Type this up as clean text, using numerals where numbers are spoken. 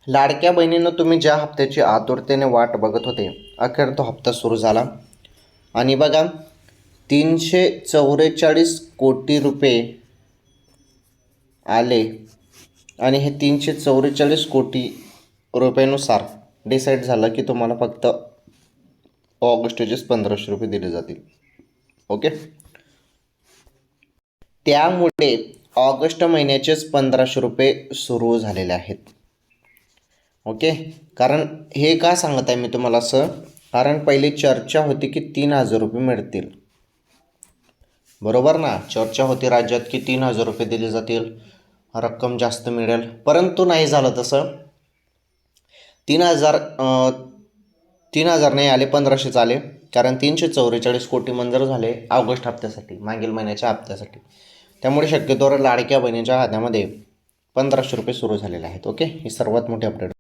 लाडक्या बहिणीनं तुम्ही ज्या हप्त्याची आतुरतेने वाट बघत होते, अखेर तो हप्ता सुरू झाला. आणि बघा 344 कोटी रुपये आले आणि हे 344 कोटी रुपयानुसार डिसाईड झालं की तुम्हाला फक्त ऑगस्टचेच 1500 रुपये दिले जातील. ओके, त्यामुळे ऑगस्ट महिन्याचेच 1500 रुपये सुरू झालेले आहेत. ओके, कारण हे का सांगत आहे मी तुम्हाला असं, कारण पहिली चर्चा होती की 3000 रुपये मिळतील, बरोबर ना. चर्चा होती राज्यात की 3000 रुपये दिले जातील, रक्कम जास्त मिळेल. परंतु नाही झालं तसं. 3000 नाही आले, 1500च आले. कारण 344 कोटी मंजूर झाले ऑगस्ट हप्त्यासाठी, मागील महिन्याच्या हप्त्यासाठी. त्यामुळे शक्यतोवर लाडक्या बहिणीच्या खात्यामध्ये 1500 रुपये सुरू झालेले आहेत. ओके, ही सर्वात मोठी अपडेट.